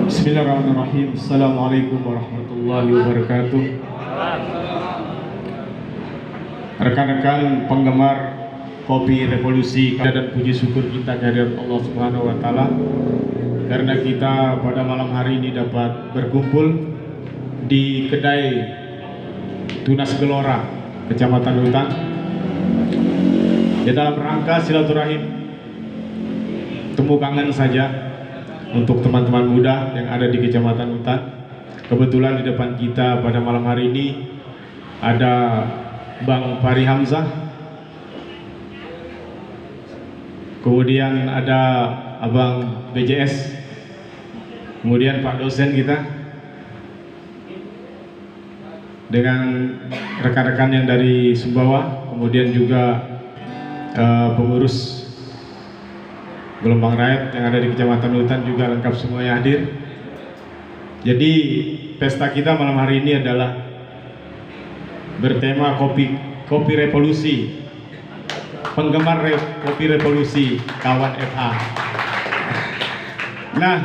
Bismillahirrahmanirrahim. Assalamualaikum warahmatullahi wabarakatuh. rekan-rekan penggemar Kopi Revolusi, dan puji syukur kita kehadirat Allah Subhanahu wa Ta'ala karena kita pada malam hari ini dapat berkumpul di kedai Tunas Gelora, Kecamatan Hutan, di dalam rangka silaturahim temu kangen saja untuk teman-teman muda yang ada di Kecamatan Hutan. Kebetulan di depan kita pada malam hari ini ada Bang Fahri Hamzah, kemudian ada Abang BJS, kemudian Pak dosen kita, dengan rekan-rekan yang dari Sumbawa, kemudian juga pengurus Gelombang Rakyat yang ada di Kecamatan Hutan juga lengkap semuanya hadir. Jadi pesta kita malam hari ini adalah bertema kopi revolusi, penggemar kopi revolusi kawan FH. Nah,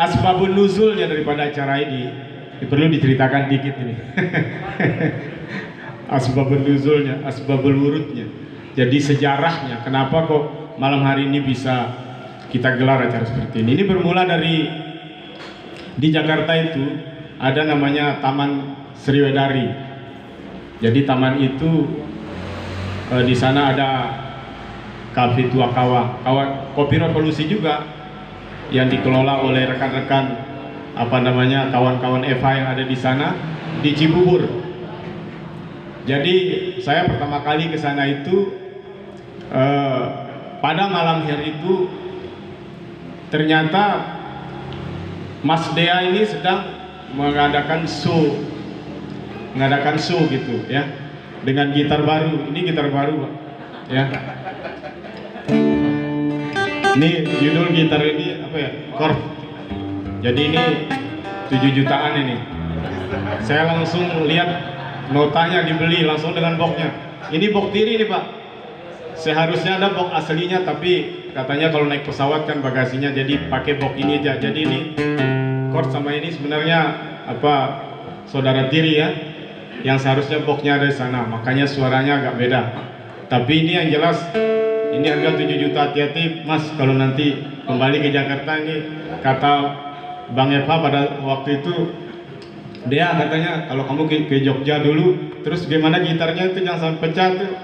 asbabun nuzulnya daripada acara ini perlu diceritakan dikit ini. Asbabun nuzulnya, asbabul wurudnya. Jadi sejarahnya kenapa kok malam hari ini bisa kita gelar acara seperti ini. Ini bermula dari di Jakarta itu ada namanya Taman Sriwedari. Jadi taman itu di sana ada Kafe Tua Kawa, Kopi Revolusi juga yang dikelola oleh rekan-rekan kawan-kawan Eva yang ada di sana di Cibubur. Jadi saya pertama kali ke sana itu pada malam hari itu ternyata Mas Dea ini sedang mengadakan show gitu ya, dengan gitar baru. Ini gitar baru, Pak, ya. Ini judul gitar ini apa ya? Korf. Jadi ini 7 jutaan ini. Saya langsung lihat notanya dibeli langsung dengan boxnya. Ini box tiri nih, Pak. Seharusnya ada box aslinya, tapi katanya kalau naik pesawat kan bagasinya, jadi pakai box ini aja. Jadi ini chord sama ini sebenarnya saudara tiri ya, yang seharusnya boxnya ada di sana, makanya suaranya agak beda. Tapi ini yang jelas, ini harga 7 juta. Hati-hati Mas kalau nanti kembali ke Jakarta. Ini kata Bang Eva pada waktu itu, dia katanya kalau kamu ke Jogja dulu, terus gimana gitarnya itu jangan sampai pecah tuh.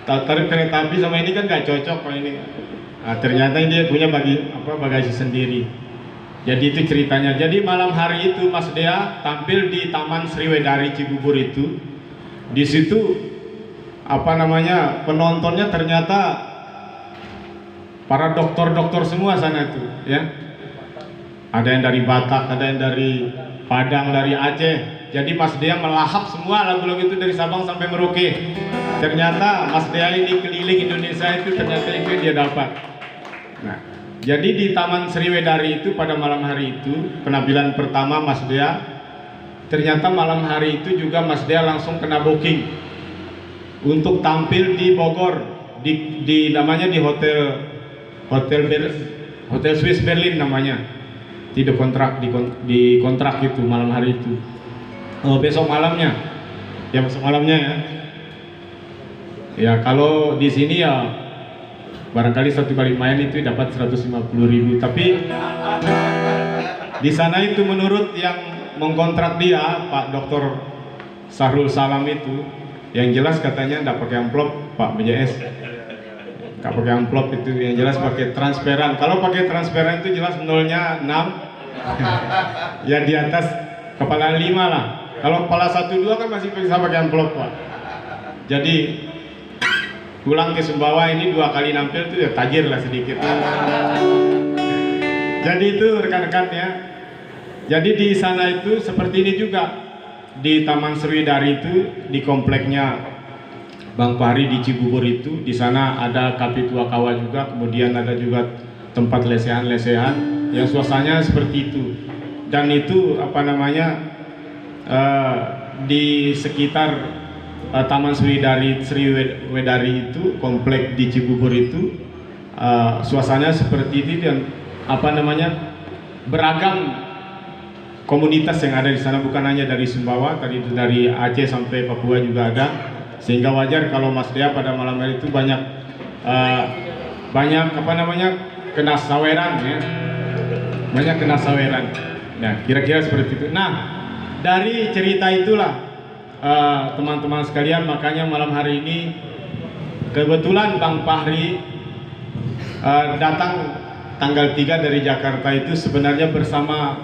Tarik kereta api sama ini kan gak cocok kalau ini. Nah, ternyata dia punya bagasi sendiri. Jadi itu ceritanya. Jadi malam hari itu Mas Dea tampil di Taman Sriwedari Cibubur itu. Di situ penontonnya ternyata para dokter-dokter semua sana itu, ya. Ada yang dari Batak, ada yang dari Padang, dari Aceh. Jadi Mas Dea melahap semua lagu-lagu itu dari Sabang sampai Merauke. Ternyata Mas Dea ini keliling Indonesia itu, ternyata itu dia dapat. Nah, jadi di Taman Sriwedari itu pada malam hari itu penampilan pertama Mas Dea. Ternyata malam hari itu juga Mas Dea langsung kena booking untuk tampil di Bogor, di namanya di Hotel Swiss Berlin namanya. Tidak kontrak di kontrak itu malam hari itu. Besok malamnya ya. Ya kalau di sini ya barangkali satu kali main itu dapat 150.000. Tapi di sana itu menurut yang mengkontrak dia, Pak Dr. Sahrul Salam itu, yang jelas katanya tidak pakai amplop, Pak BJS. Nggak pakai amplop itu, yang jelas pakai transparan. Kalau pakai transparan itu jelas nolnya 6, ya di atas kepala 5 lah. Kalau kepala 1-2 kan masih bisa pakai amplop, Pak. Jadi pulang ke Sumbawa ini 2 kali nampil tuh ya tajir lah sedikit. Jadi itu rekan-rekan ya. Jadi di sana itu seperti ini juga di Taman Sriwedari itu, di kompleknya Bang Fahri di Cibubur itu. Di sana ada Kafe Tua Kawa juga, kemudian ada juga tempat lesehan-lesehan yang suasananya seperti itu. Dan itu di sekitar Taman Sriwedari itu, komplek di Cibubur itu, suasananya seperti itu. Dan beragam komunitas yang ada di sana, bukan hanya dari Sumbawa, tadi dari Aceh sampai Papua juga ada. sehingga wajar kalau Mas Dea pada malam hari itu banyak kena saweran ya, banyak kena saweran. Nah, kira-kira seperti itu. Nah, dari cerita itulah teman-teman sekalian, makanya malam hari ini kebetulan Bang Fahri datang tanggal 3 dari Jakarta itu sebenarnya bersama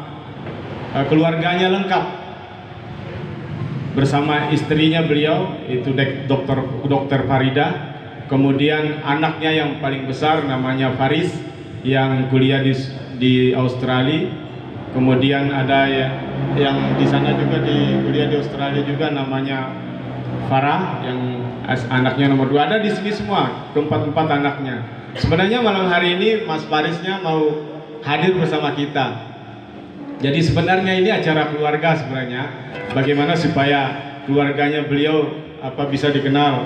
keluarganya lengkap, bersama istrinya beliau itu Dokter Farida, kemudian anaknya yang paling besar namanya Faris yang kuliah di Australia. Kemudian ada yang di sana juga kuliah di Australia juga namanya Farah yang anaknya nomor 2. Ada di sini semua, keempat anaknya. Sebenarnya malam hari ini Mas Farisnya mau hadir bersama kita. Jadi sebenarnya ini acara keluarga sebenarnya. Bagaimana supaya keluarganya beliau bisa dikenal.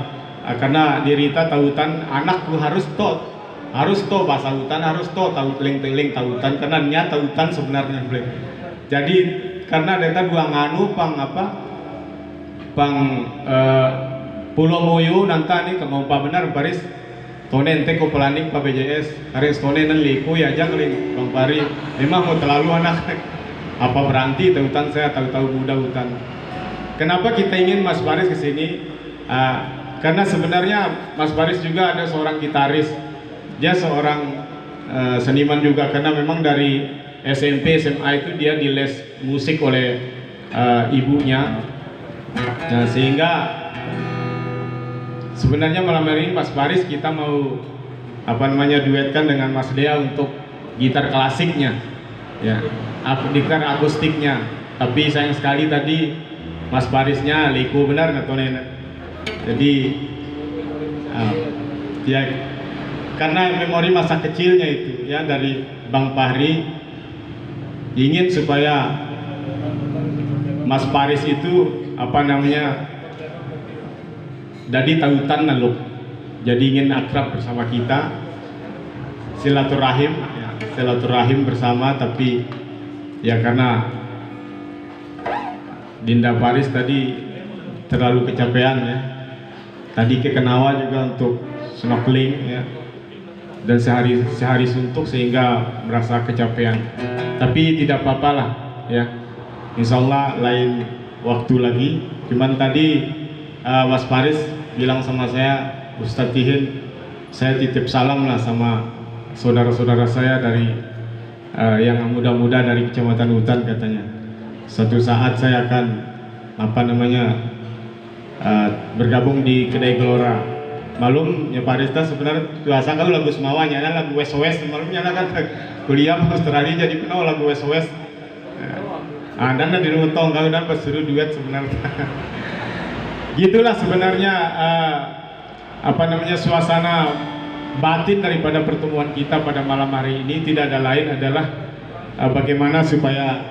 Karena di Rita tautan anakku harus bahasa hutan harus tahu teling tautan karena niat tautan sebenarnya boleh. Jadi karena data dua nganu Pulau Moyo nanti nih kalau benar baris tonen teko pelanik Pak BJS haris tonen liku ya aja kering Bang Pari memang mau terlalu anak apa berarti tautan saya tahu muda hutan. Kenapa kita ingin Mas Faris kesini? Karena sebenarnya Mas Faris juga ada seorang gitaris. Dia seorang seniman juga karena memang dari SMP SMA itu dia di les musik oleh ibunya. Nah, sehingga sebenarnya malam hari ini Mas Faris kita mau duetkan dengan Mas Dea untuk gitar klasiknya ya, gitar akustiknya. Tapi sayang sekali tadi Mas Farisnya liku benar atau nenek. Jadi ya karena memori masa kecilnya itu ya dari Bang Fahri ingin supaya Mas Faris itu jadi tautan naluk, jadi ingin akrab bersama kita, silaturahim bersama. Tapi ya karena Dinda Faris tadi terlalu kecapean ya, tadi ke Kenawa juga untuk snorkeling ya, dan sehari suntuk sehingga merasa kecapean. Tapi tidak apa-apa lah ya, insya Allah lain waktu lagi. Cuman tadi Mas Faris bilang sama saya, Ustadz Tihin, saya titip salam lah sama saudara-saudara saya dari yang muda-muda dari Kecamatan Hutan katanya. Suatu saat saya akan bergabung di Kedai Gelora. Malum ya Parista sebenarnya biasa kalau lagu semawanya ada lagu West West malumnya kan kuliah di Australia jadi kenal lagu West West. Dan di rumah tong kalau dan pas suruh duet sebenarnya. Gitulah sebenarnya suasana batin daripada pertemuan kita pada malam hari ini. Tidak ada lain adalah bagaimana supaya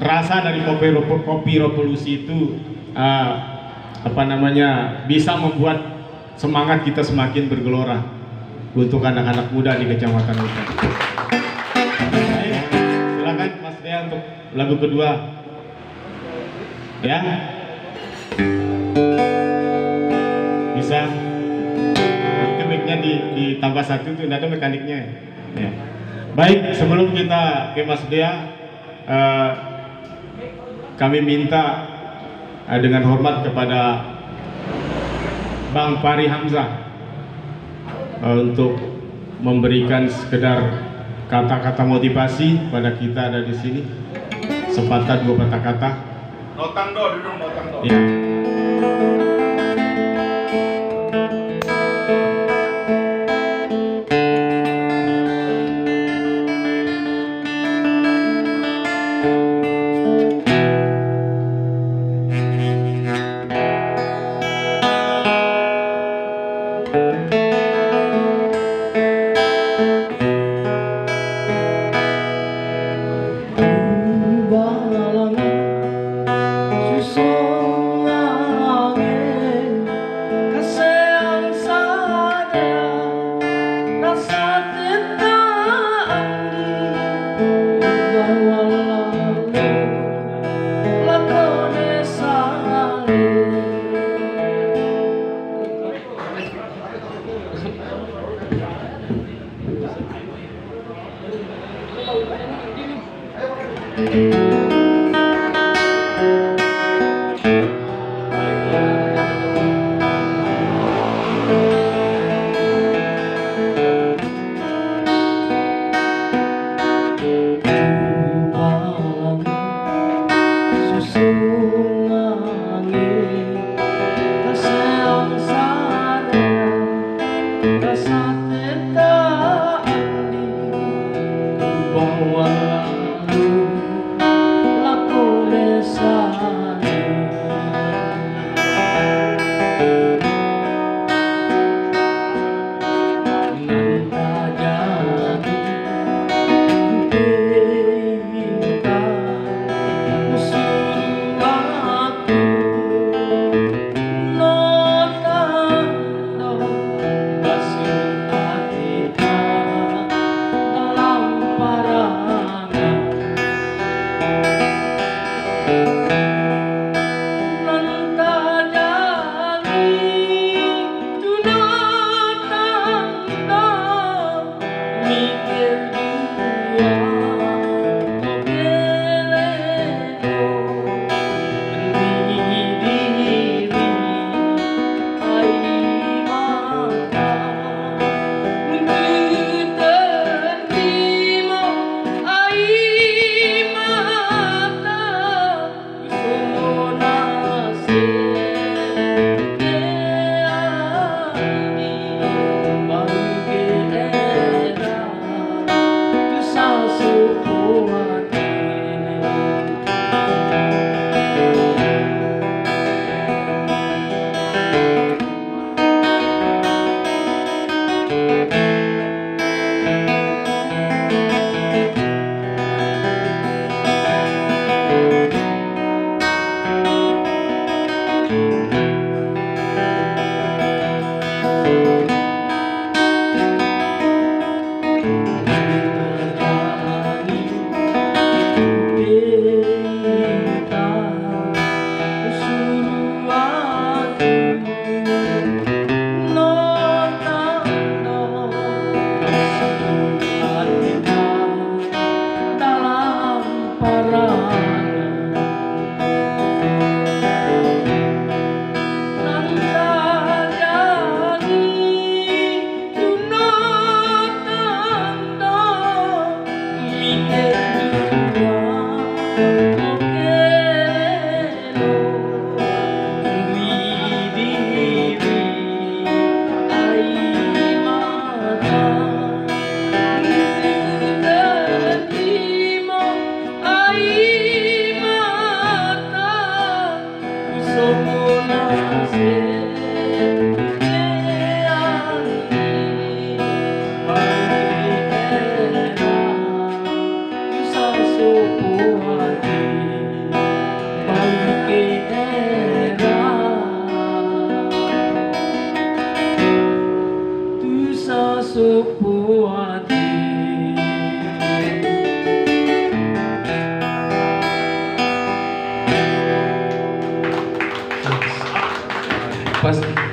rasa dari kopi revolusi itu bisa membuat semangat kita semakin bergelora untuk anak-anak muda di Kecamatan Hutan. Silakan Mas Dea untuk lagu kedua. Ya. Bisa. Itu mic-nya ditambah satu tuh, ada mekaniknya. Ya. Baik, sebelum kita ke Mas Dea, kami minta dengan hormat kepada Bang Fahri Hamzah untuk memberikan sekedar kata-kata motivasi pada kita ada di sini, sepatah dua patah kata. Notang do, duduk notang do. Ya. Susah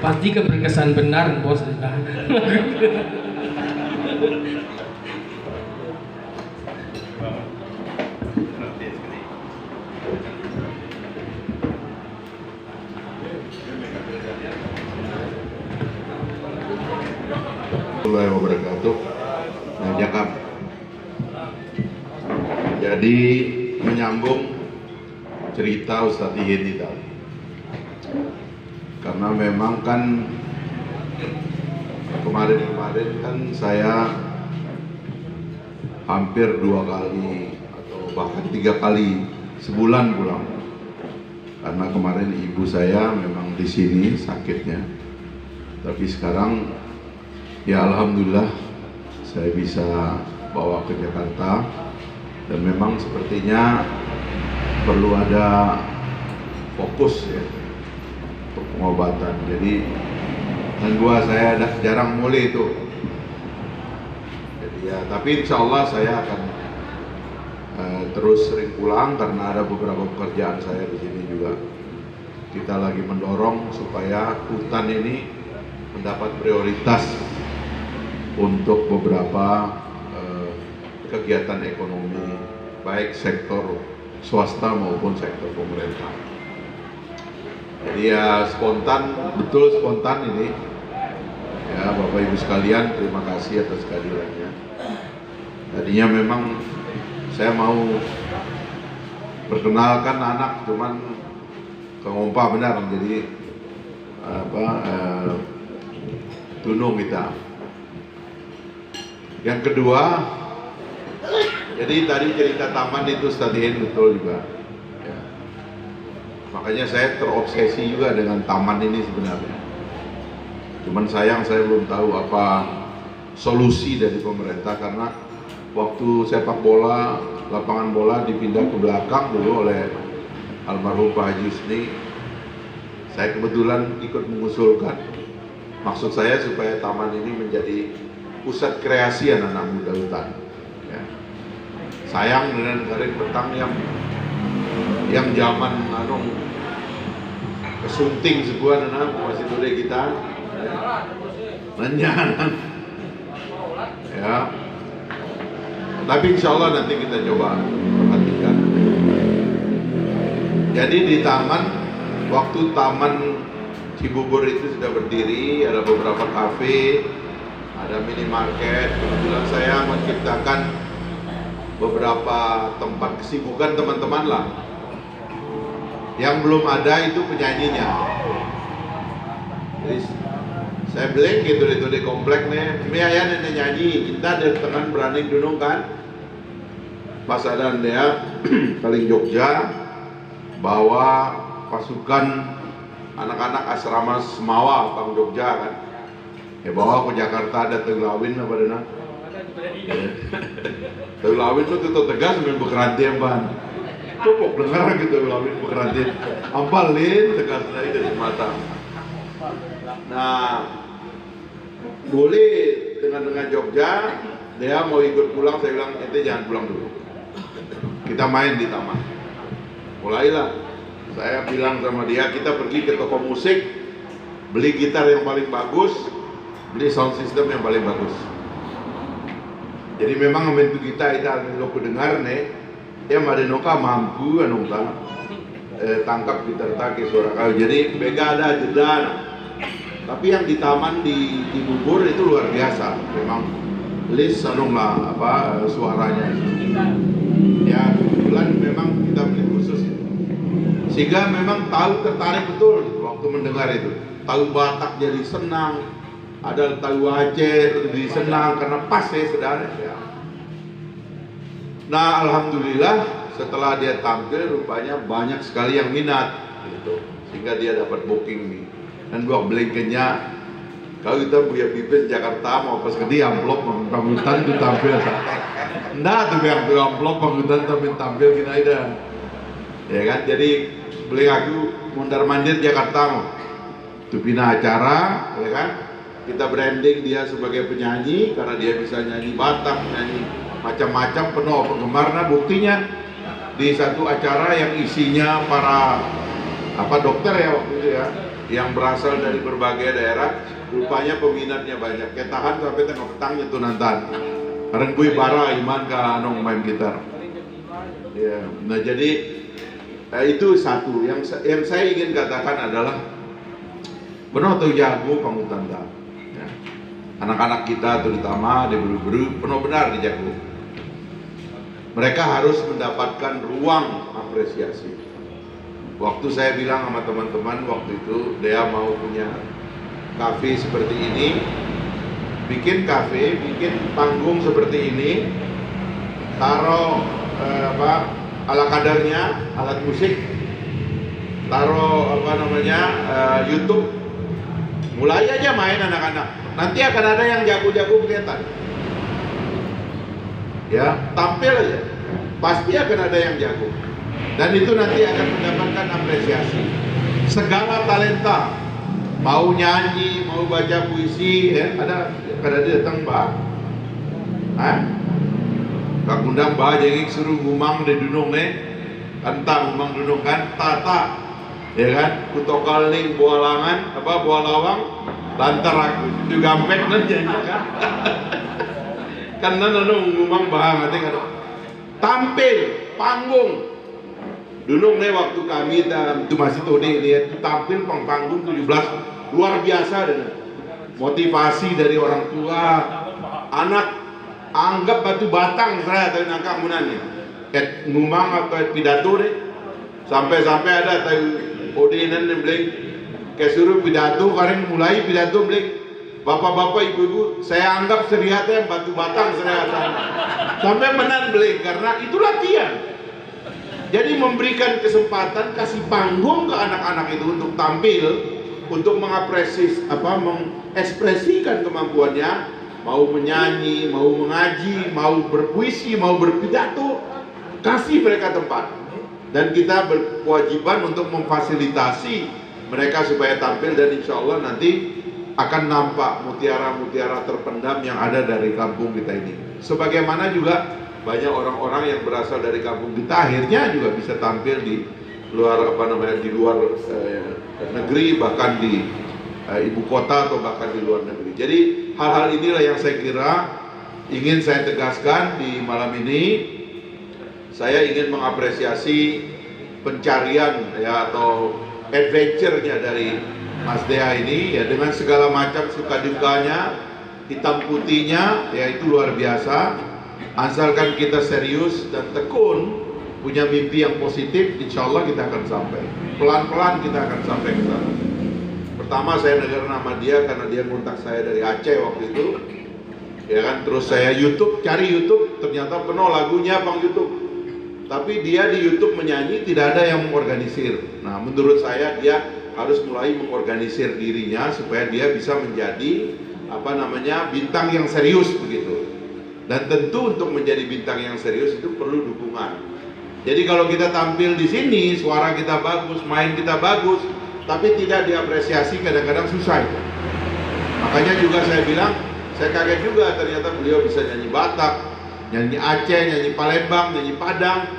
Pasti keberkesan benar, bos. Warahmatullahi wabarakatuh. Nah, Jakab. Jadi menyambung cerita Ustadz Ihin tadi. Karena memang kan kemarin kan saya hampir 2 kali atau bahkan 3 kali sebulan pulang. Karena kemarin ibu saya memang di sini sakitnya. Tapi sekarang ya alhamdulillah saya bisa bawa ke Jakarta, dan memang sepertinya perlu ada fokus ya untuk pengobatan. Jadi dan saya jarang mulai itu. Jadi ya, tapi insya Allah saya akan terus sering pulang karena ada beberapa pekerjaan saya di sini juga. Kita lagi mendorong supaya hutan ini mendapat prioritas untuk beberapa kegiatan ekonomi, baik sektor swasta maupun sektor pemerintah. Jadi ya spontan, betul spontan ini. Ya Bapak Ibu sekalian, terima kasih atas kehadirannya. Tadinya memang saya mau perkenalkan anak, cuman kengompa benar, jadi tunung kita. Yang kedua, jadi tadi cerita taman itu stadion betul juga. Ya. Makanya saya terobsesi juga dengan taman ini sebenarnya. Cuman sayang saya belum tahu apa solusi dari pemerintah, karena waktu sepak bola, lapangan bola dipindah ke belakang dulu oleh almarhum Pak Haji Husni. Saya kebetulan ikut mengusulkan. Maksud saya supaya taman ini menjadi pusat kreasi anak-anak muda hutan. Ya. Sayang dengan garis petang yang zaman kesunting sebuah anak masih muda kita. Nanya, ya. Tapi insya Allah nanti kita coba perhatikan. Jadi di taman, waktu taman Cibubur itu sudah berdiri, ada beberapa kafe, ada minimarket. Kebetulan saya menciptakan beberapa tempat kesibukan teman-teman lah. Yang belum ada itu penyanyinya. Jadi saya bilang gitu di komplek nih, ya nenek nyanyi, kita dari tengah berani dunung kan. Pas ada dia paling Jogja bawa pasukan anak-anak asrama Semawa Bang Jogja kan. Ya bawa ke Jakarta ada Teglawin apa dana. Teglawin itu tegas main bekeranti ban. Cukup dengar gitu Teglawin bekeranti. Ampalin tegas dari mata. Nah, boleh dengan Jogja, dia mau ikut pulang, saya bilang ente jangan pulang dulu. Kita main di taman. Mulailah, saya bilang sama dia, kita pergi ke toko musik, beli gitar yang paling bagus, beli sound system yang paling bagus. Jadi memang membantu kita itu kalau dengar nih, dia madenoka mampu anong tangkap gitar taki suara kau. Jadi bega ada jeda. Tapi yang di taman di Cibubur itu luar biasa, memang list lah suaranya. Ya kebetulan memang kita beli khusus itu, sehingga memang tahu tertarik betul waktu mendengar itu. Tahu Batak jadi senang, ada tahu Aceh jadi senang karena pas ya saudara. Ya. Nah alhamdulillah setelah dia tampil rupanya banyak sekali yang minat, gitu. Sehingga dia dapat booking nih. Dan gua belengkenya kalau kita punya pipis Jakarta mau pas ke dia amplop panggilan itu tampil nggak tuh biar tuh amplop panggilan tampil gini aja ya kan. Jadi beleng aku mondar mandir Jakarta mau tuh pindah acara ya kan, kita branding dia sebagai penyanyi karena dia bisa nyanyi Batak, nyanyi macam-macam penuh penggemar. Nah buktinya di satu acara yang isinya para dokter ya waktu itu ya, yang berasal dari berbagai daerah, rupanya peminatnya banyak. Ketahan sampai tengah petang nyentuh nantan. Karena gue bara iman ke anong main gitar. Ya, nah jadi itu satu yang saya ingin katakan adalah benar tuh jago pangutan dah. Ya. Anak-anak kita terutama di beru-beru penuh benar dijago. Mereka harus mendapatkan ruang apresiasi. Waktu saya bilang sama teman-teman waktu itu dia mau punya kafe seperti ini, bikin kafe, bikin panggung seperti ini, taruh ala kadarnya, alat musik, taruh YouTube, mulai aja main anak-anak. Nanti akan ada yang jago-jago kelihatan. Ya, tampil aja, pasti akan ada yang jago. Dan itu nanti akan mendapatkan apresiasi. Segala talenta, mau nyanyi, mau baca puisi, ya, ada dia datang bah, kak undang bah jengik suruh ngumang di dunung nih, kantang ngumang dunung kan, tata, ya kan, kutokal nih bualangan, buah lawang, lantar aku juga gampek nanti kan, karena ngumang bah nanti kan, tampil, panggung. Dulu nih waktu kami itu masih Tony dia tampil panggung 17 luar biasa dengan motivasi dari orang tua, anak anggap batu batang saya tahu nangka munannya, ngumang atau pidato deh, sampai ada tahu odinan yang bilang kesuruh pidato, karen mulai pidato bilang bapak-bapak ibu-ibu saya anggap seriatnya batu batang seriatnya, sampai menan bilang karena itu latihan. Jadi memberikan kesempatan, kasih panggung ke anak-anak itu untuk tampil, untuk mengekspresikan kemampuannya, mau menyanyi, mau mengaji, mau berpuisi, mau berpidato, kasih mereka tempat. Dan kita berkewajiban untuk memfasilitasi mereka supaya tampil, dan insya Allah nanti akan nampak mutiara-mutiara terpendam yang ada dari kampung kita ini. Sebagaimana juga banyak orang-orang yang berasal dari kampung kita akhirnya juga bisa tampil di luar di luar negeri, bahkan di ibu kota atau bahkan di luar negeri. Jadi hal-hal inilah yang saya kira ingin saya tegaskan di malam ini. Saya ingin mengapresiasi pencarian ya atau adventure-nya dari Mas Dea ini ya, dengan segala macam suka dukanya, hitam putihnya, ya itu luar biasa. Asalkan kita serius dan tekun, punya mimpi yang positif, insya Allah kita akan sampai. Pelan-pelan kita akan sampai ke sana. Pertama saya dengar nama dia karena dia kontak saya dari Aceh waktu itu, ya kan. Terus saya cari YouTube, ternyata penuh lagunya Bang YouTube. Tapi dia di YouTube menyanyi, tidak ada yang mengorganisir. Nah, menurut saya dia harus mulai mengorganisir dirinya supaya dia bisa menjadi bintang yang serius begitu. Dan tentu untuk menjadi bintang yang serius itu perlu dukungan. Jadi kalau kita tampil di sini, suara kita bagus, main kita bagus, tapi tidak diapresiasi, kadang-kadang susah itu. Makanya juga saya bilang, saya kaget juga ternyata beliau bisa nyanyi Batak, nyanyi Aceh, nyanyi Palembang, nyanyi Padang,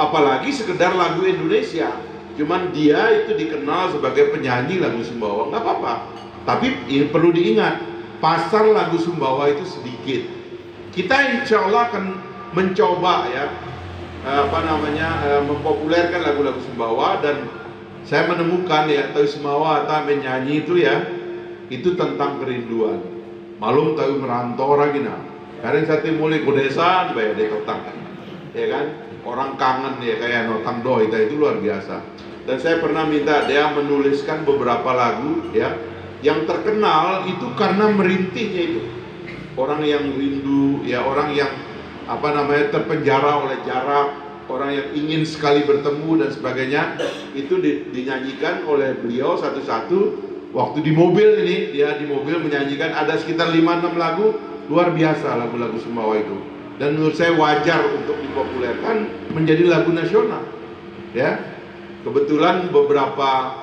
apalagi sekedar lagu Indonesia. Cuman dia itu dikenal sebagai penyanyi lagu Sumbawa, nggak apa-apa. Tapi ini perlu diingat, pasar lagu Sumbawa itu sedikit. Kita insya Allah akan mencoba ya, mempopulerkan lagu-lagu Sumbawa, dan saya menemukan ya, tahu Sumbawa atau menyanyi itu ya, itu tentang kerinduan. Malum tahu merantau lagi nah. Kadang satu mulai ke desa, bayar dia totang, ya kan? Orang kangen ya kayak notang do itu luar biasa. Dan saya pernah minta dia menuliskan beberapa lagu ya, yang terkenal itu karena merintihnya itu. Orang yang rindu, ya orang yang terpenjara oleh jarak, orang yang ingin sekali bertemu dan sebagainya, itu dinyanyikan oleh beliau satu-satu. Waktu di mobil ini, dia di mobil menyanyikan ada sekitar 5-6 lagu, luar biasa lagu-lagu Sumbawa itu. Dan menurut saya wajar untuk dipopulerkan menjadi lagu nasional. Ya, kebetulan beberapa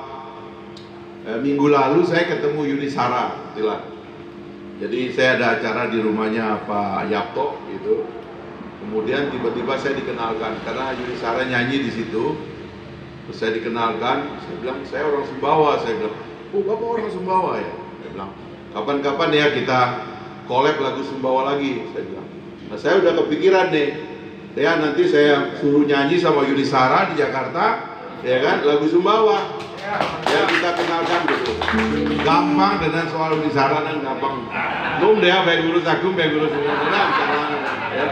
minggu lalu saya ketemu Yuni Sara, jadi saya ada acara di rumahnya Pak Yapto gitu. Kemudian tiba-tiba saya dikenalkan karena Yuni Sara nyanyi di situ. Terus saya dikenalkan, saya bilang saya orang Sumbawa. Saya bilang, oh Bapak orang Sumbawa ya? Saya bilang, kapan-kapan ya kita collab lagu Sumbawa lagi. Saya bilang, nah saya udah kepikiran nih, ya nanti saya suruh nyanyi sama Yuni Sara di Jakarta, ya kan, lagu Sumbawa. Ya kita kenalkan gitu, gampang dengan soal bicara dan gampang. Dia baik guru sakum, baik guru semua ya.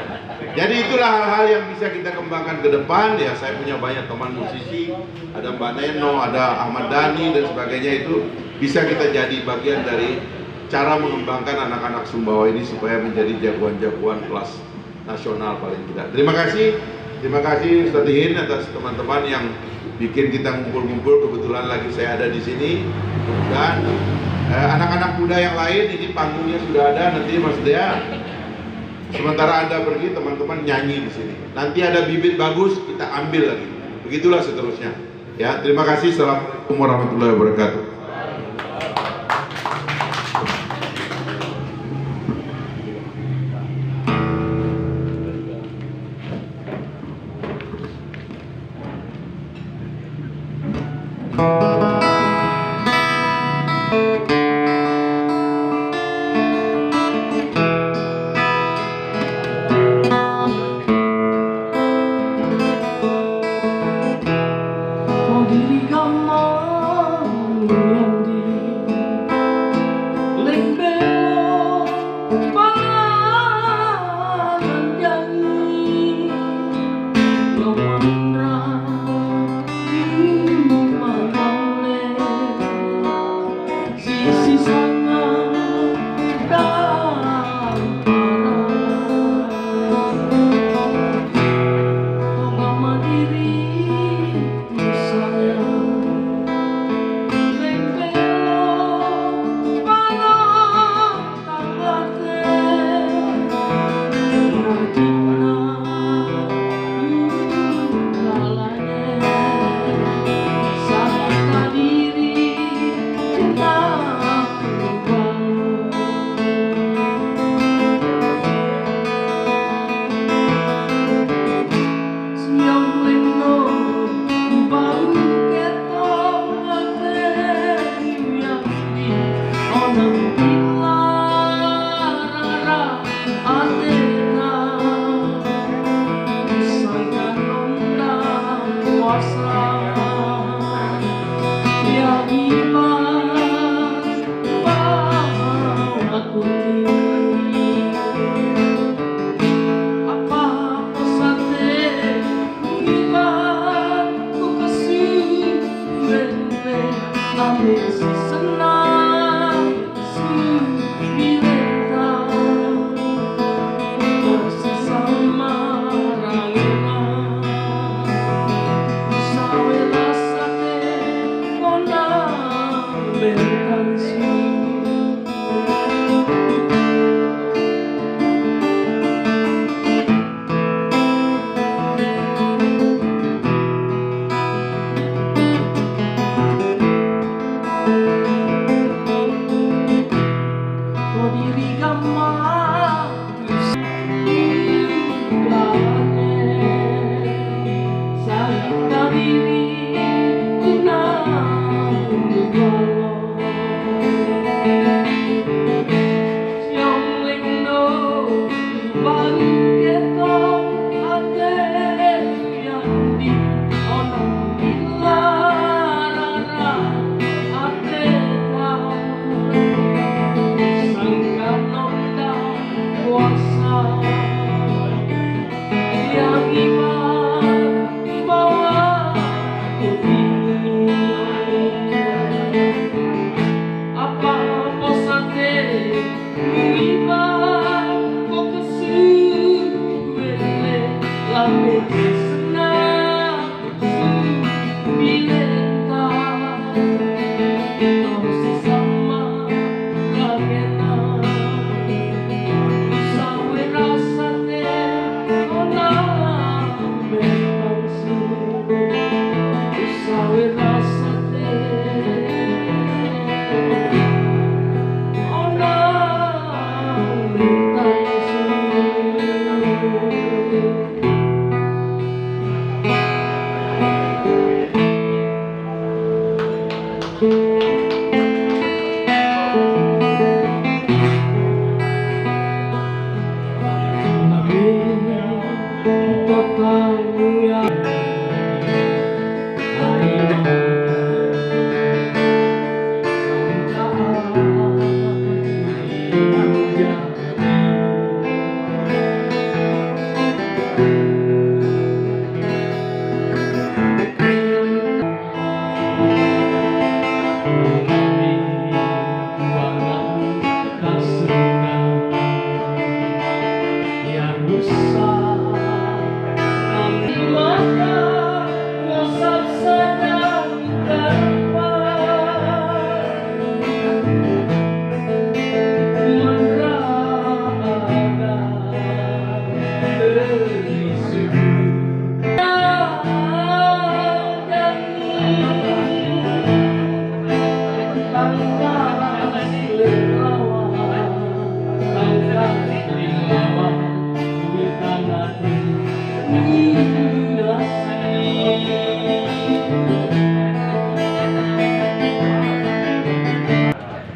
Jadi itulah hal-hal yang bisa kita kembangkan ke depan. Ya saya punya banyak teman musisi, ada Mbak Neno, ada Ahmad Dhani dan sebagainya, itu bisa kita jadi bagian dari cara mengembangkan anak-anak Sumbawa ini supaya menjadi jagoan-jagoan kelas nasional paling tidak. Terima kasih Ustadz Ihin atas teman-teman yang bikin kita ngumpul-ngumpul. Kebetulan lagi saya ada di sini, dan anak-anak muda yang lain ini panggungnya sudah ada. Nanti Mas Dea, sementara Anda pergi, teman-teman nyanyi di sini. Nanti ada bibit bagus kita ambil lagi. Begitulah seterusnya. Ya, terima kasih. Assalamualaikum warahmatullahi wabarakatuh.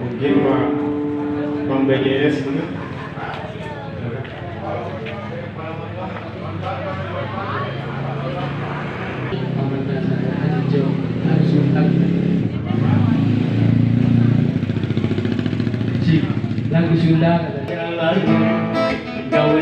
Mungkin Pak Bang BGS bener. Paman dasar Haji Jo Sultan lagu Sunda jalan gawe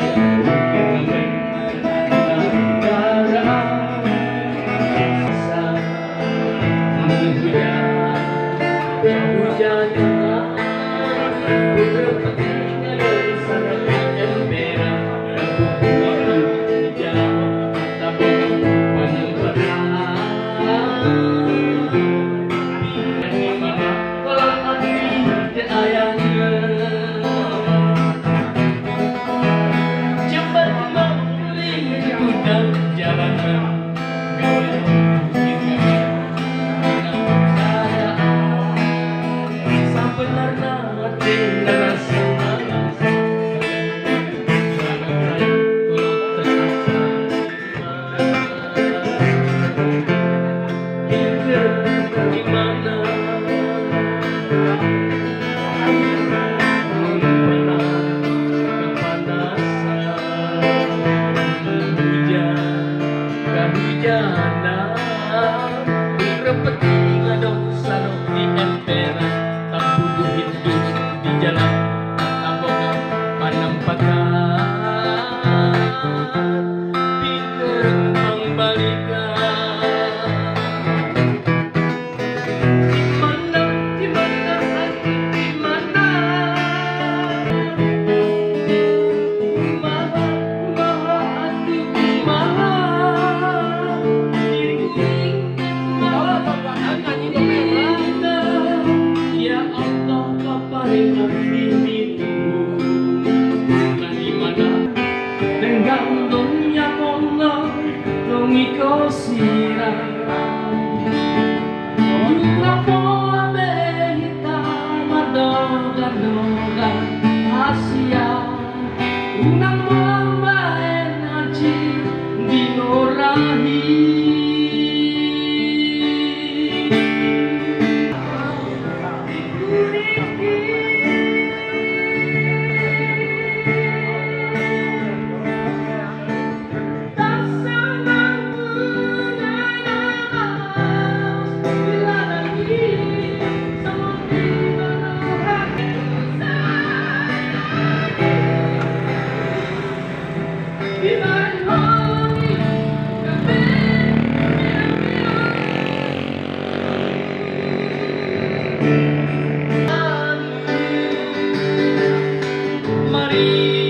Mari